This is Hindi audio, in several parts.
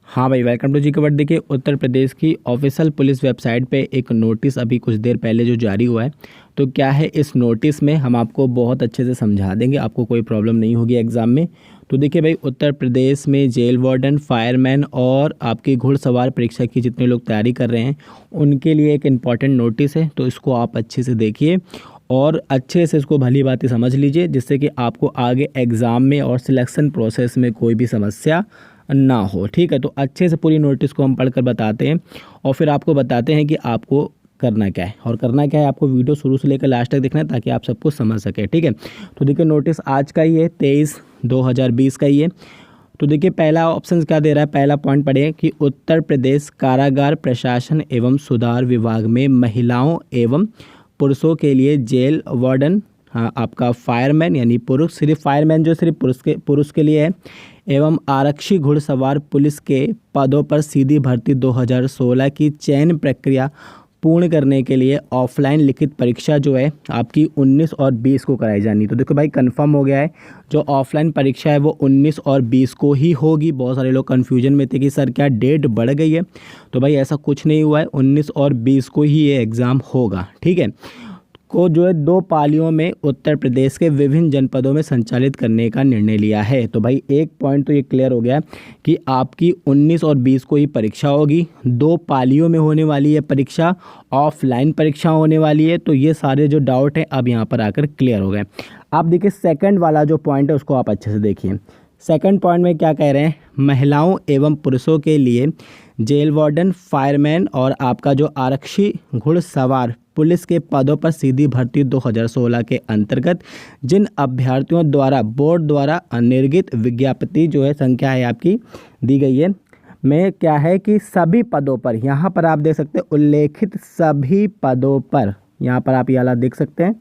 हाँ भाई, वेलकम टू जी के वर्ड। देखिए, उत्तर प्रदेश की ऑफिशियल पुलिस वेबसाइट पे एक नोटिस अभी कुछ देर पहले जो जारी हुआ है, तो क्या है इस नोटिस में हम आपको बहुत अच्छे से समझा देंगे, आपको कोई प्रॉब्लम नहीं होगी एग्ज़ाम में। तो देखिए भाई, उत्तर प्रदेश में जेल वार्डन, फायरमैन और आपकी घुड़सवार परीक्षा की जितने लोग तैयारी कर रहे हैं उनके लिए एक इम्पॉर्टेंट नोटिस है। तो इसको आप अच्छे से देखिए और अच्छे से इसको भली बात समझ लीजिए, जिससे कि आपको आगे एग्ज़ाम में और सिलेक्शन प्रोसेस में कोई भी समस्या ना हो। ठीक है, तो अच्छे से पूरी नोटिस को हम पढ़कर बताते हैं और फिर आपको बताते हैं कि आपको करना क्या है। और करना क्या है, आपको वीडियो शुरू से लेकर लास्ट तक देखना है ताकि आप सब कुछ समझ सकें। ठीक है, तो देखिए नोटिस आज का ही है, 23/2020 का ही है। तो देखिए पहला ऑप्शन क्या दे रहा है, पहला पॉइंट पढ़िए कि उत्तर प्रदेश कारागार प्रशासन एवं सुधार विभाग में महिलाओं एवं पुरुषों के लिए जेल वार्डन, हाँ आपका फायरमैन यानी पुरुष, सिर्फ फायरमैन जो सिर्फ पुरुष के लिए है, एवं आरक्षी घुड़सवार पुलिस के पदों पर सीधी भर्ती 2016 की चयन प्रक्रिया पूर्ण करने के लिए ऑफलाइन लिखित परीक्षा जो है आपकी 19 और 20 को कराई जानी। तो देखो भाई कंफर्म हो गया है, जो ऑफलाइन परीक्षा है वो 19 और 20 को ही होगी। बहुत सारे लोग कन्फ्यूजन में थे कि सर क्या डेट बढ़ गई है, तो भाई ऐसा कुछ नहीं हुआ है, 19 और 20 को ही ये एग्ज़ाम होगा। ठीक है, को जो है 2 पालियों में उत्तर प्रदेश के विभिन्न जनपदों में संचालित करने का निर्णय लिया है। तो भाई एक पॉइंट तो ये क्लियर हो गया कि आपकी 19 और 20 को ही परीक्षा होगी, 2 पालियों में होने वाली है परीक्षा, ऑफलाइन परीक्षा होने वाली है। तो ये सारे जो डाउट हैं अब यहाँ पर आकर क्लियर हो गए। आप देखिए सेकंड वाला जो पॉइंट है उसको आप अच्छे से देखिए। सेकंड पॉइंट में क्या कह रहे हैं, महिलाओं एवं पुरुषों के लिए जेल वार्डन, फायरमैन और आपका जो आरक्षी घुड़सवार पुलिस के पदों पर सीधी भर्ती 2016 के अंतर्गत जिन अभ्यर्थियों द्वारा बोर्ड द्वारा निर्गत विज्ञप्ति जो है संख्या है आपकी दी गई है में क्या है कि सभी पदों पर, यहाँ पर आप देख सकते हैं उल्लेखित सभी पदों पर, यहाँ पर आप ये वाला देख सकते हैं,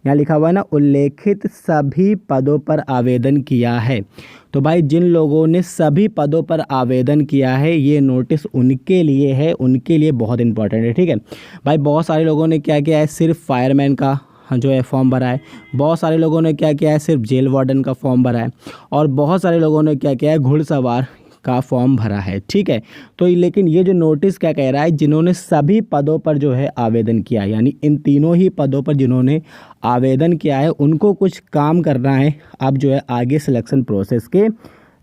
यहाँ लिखा हुआ है ना उल्लेखित सभी पदों पर आवेदन किया है। तो भाई जिन लोगों ने सभी पदों पर आवेदन किया है ये नोटिस उनके लिए है, उनके लिए बहुत इंपॉर्टेंट है। ठीक है भाई, बहुत सारे लोगों ने क्या किया है, सिर्फ फायरमैन का जो है फॉर्म भरा है, बहुत सारे लोगों ने क्या किया है, सिर्फ जेल वार्डन का फॉर्म भरा है, और बहुत सारे लोगों ने क्या किया है, घुड़सवार का फॉर्म भरा है। ठीक है, तो लेकिन ये जो नोटिस क्या कह रहा है, जिन्होंने सभी पदों पर जो है आवेदन किया, यानी इन तीनों ही पदों पर जिन्होंने आवेदन किया है उनको कुछ काम करना है अब जो है आगे सिलेक्शन प्रोसेस के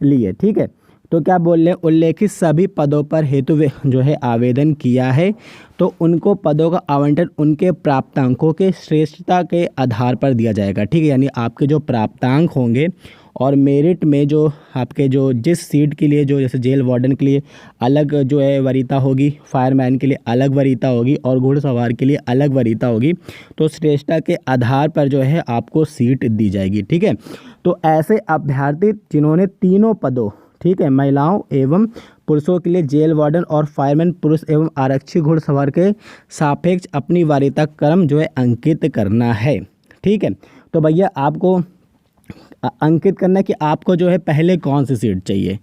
लिए। ठीक है, तो क्या बोल रहे हैं, उल्लेखित सभी पदों पर हेतु जो है आवेदन किया है तो उनको पदों का आवंटन उनके प्राप्तांकों के श्रेष्ठता के आधार पर दिया जाएगा। ठीक है, यानी आपके जो प्राप्तांक होंगे और मेरिट में जो आपके जो जिस सीट के लिए जो जैसे जेल वार्डन के लिए अलग जो है वरीयता होगी, फायरमैन के लिए अलग वरीयता होगी और घुड़सवार के लिए अलग वरीयता होगी, तो श्रेष्ठता के आधार पर जो है आपको सीट दी जाएगी। ठीक है, तो ऐसे अभ्यर्थी जिन्होंने तीनों पदों, ठीक है, महिलाओं एवं पुरुषों के लिए जेल वार्डन और फायरमैन पुरुष एवं आरक्षी घुड़सवार के सापेक्ष अपनी वरीयता क्रम जो है अंकित करना है। ठीक है, तो भैया आपको अंकित करना है कि आपको जो है पहले कौन सी सीट चाहिए।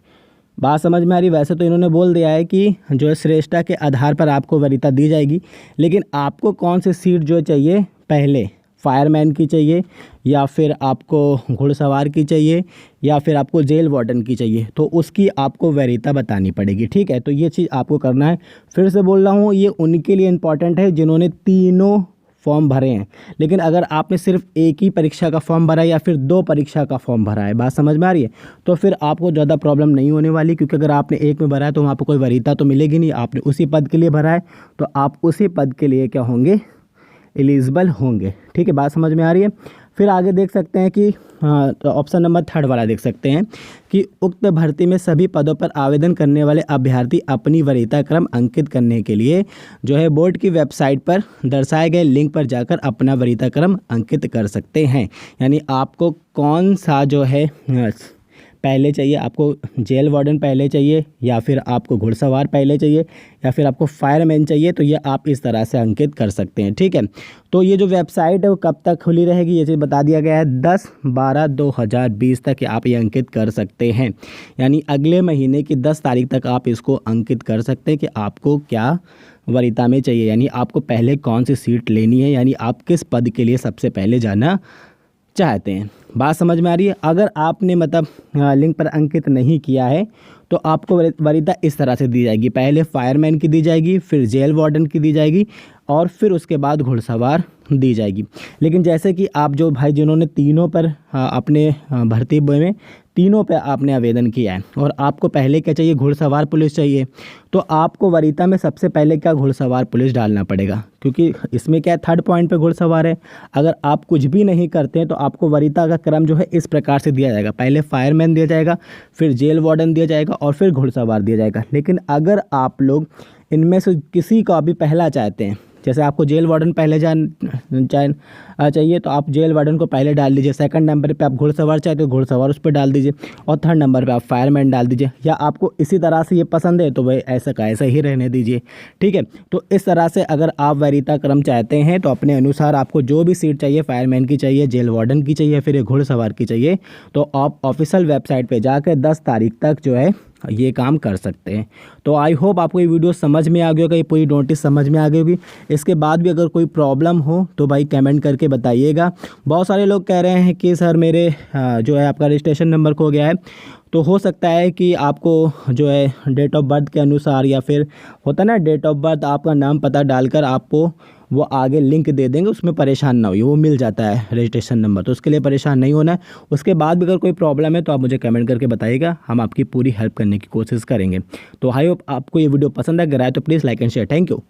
बात समझ में आ रही। वैसे तो इन्होंने बोल दिया है कि जो है श्रेष्ठता के आधार पर आपको वरीयता दी जाएगी, लेकिन आपको कौन सी सीट जो चाहिए, पहले फायरमैन की चाहिए या फिर आपको घुड़सवार की चाहिए या फिर आपको जेल वार्डन की चाहिए, तो उसकी आपको वरीयता बतानी पड़ेगी। ठीक है, तो ये चीज़ आपको करना है। फिर से बोल रहा हूँ, ये उनके लिए इम्पॉर्टेंट है जिन्होंने तीनों फॉर्म भरे हैं। लेकिन अगर आपने सिर्फ एक ही परीक्षा का फॉर्म भरा है या फिर 2 परीक्षा का फॉर्म भरा है, बात समझ में आ रही है, तो फिर आपको ज़्यादा प्रॉब्लम नहीं होने वाली, क्योंकि अगर आपने एक में भरा है तो वहाँ पर कोई वरीयता तो मिलेगी नहीं। आपने उसी पद के लिए भरा है तो आप उसी पद के लिए क्या होंगे, एलिजिबल होंगे। ठीक है, बात समझ में आ रही है। फिर आगे देख सकते हैं कि तो ऑप्शन नंबर 3 वाला देख सकते हैं कि उक्त भर्ती में सभी पदों पर आवेदन करने वाले अभ्यर्थी अपनी वरीयता क्रम अंकित करने के लिए जो है बोर्ड की वेबसाइट पर दर्शाए गए लिंक पर जाकर अपना वरीयता क्रम अंकित कर सकते हैं। यानी आपको कौन सा जो है पहले चाहिए, आपको जेल वार्डन पहले चाहिए या फिर आपको घुड़सवार पहले चाहिए या फिर आपको फायरमैन चाहिए, तो ये आप इस तरह से अंकित कर सकते हैं। ठीक है, तो ये जो वेबसाइट है वो कब तक खुली रहेगी ये चीज़ बता दिया गया है, 10/12/2020 तक आप ये अंकित कर सकते हैं। यानी अगले महीने की 10 तारीख तक आप इसको अंकित कर सकते हैं कि आपको क्या वरीयता में चाहिए, यानी आपको पहले कौन सी सीट लेनी है, यानी आप किस पद के लिए सबसे पहले जाना चाहते हैं। बात समझ में आ रही है? अगर आपने मतलब लिंक पर अंकित नहीं किया है तो आपको वरीयता इस तरह से दी जाएगी, पहले फायरमैन की दी जाएगी, फिर जेल वार्डन की दी जाएगी और फिर उसके बाद घुड़सवार दी जाएगी। लेकिन जैसे कि आप जो भाई जिन्होंने तीनों पर अपने भर्ती में तीनों पे आपने आवेदन किया है और आपको पहले क्या चाहिए, घुड़सवार पुलिस चाहिए, तो आपको वरीयता में सबसे पहले क्या घुड़सवार पुलिस डालना पड़ेगा, क्योंकि इसमें क्या है, थर्ड पॉइंट पे घुड़सवार है। अगर आप कुछ भी नहीं करते हैं तो आपको वरीयता का क्रम जो है इस प्रकार से दिया जाएगा, पहले फायरमैन दिया जाएगा, फिर जेल वार्डन दिया जाएगा और फिर घुड़सवार दिया जाएगा। लेकिन अगर आप लोग इनमें से किसी का भी पहला चाहते हैं, जैसे आपको जेल वार्डन पहले चाहिए तो आप जेल वार्डन को पहले डाल दीजिए, सेकंड नंबर पे आप घुड़सवार चाहते हो घुड़सवार उस पर डाल दीजिए और थर्ड नंबर पे आप फायरमैन डाल दीजिए, या आपको इसी तरह से ये पसंद है तो वही ऐसा का ऐसा ही रहने दीजिए। ठीक है, तो इस तरह से अगर आप वरीयता क्रम चाहते हैं तो अपने अनुसार आपको जो भी सीट चाहिए, फायरमैन की चाहिए, जेल वार्डन की चाहिए, फिर घुड़सवार की चाहिए, तो आप ऑफिशियल वेबसाइट पर जाकर 10 तारीख तक जो है ये काम कर सकते हैं। तो आई होप आपको ये वीडियो समझ में आ गई होगा, ये पूरी नोटिस समझ में आ गई होगी। इसके बाद भी अगर कोई प्रॉब्लम हो तो भाई कमेंट करके बताइएगा। बहुत सारे लोग कह रहे हैं कि सर मेरे जो है आपका रजिस्ट्रेशन नंबर खो गया है, तो हो सकता है कि आपको जो है डेट ऑफ बर्थ के अनुसार या फिर होता है ना डेट ऑफ बर्थ आपका नाम पता डालकर आपको वो आगे लिंक दे देंगे, उसमें परेशान ना होइए, वो मिल जाता है रजिस्ट्रेशन नंबर, तो उसके लिए परेशान नहीं होना है। उसके बाद भी अगर कोई प्रॉब्लम है तो आप मुझे कमेंट करके बताइएगा, हम आपकी पूरी हेल्प करने की कोशिश करेंगे। तो आई होप आपको ये वीडियो पसंद अगर आए तो please like and share. Thank you.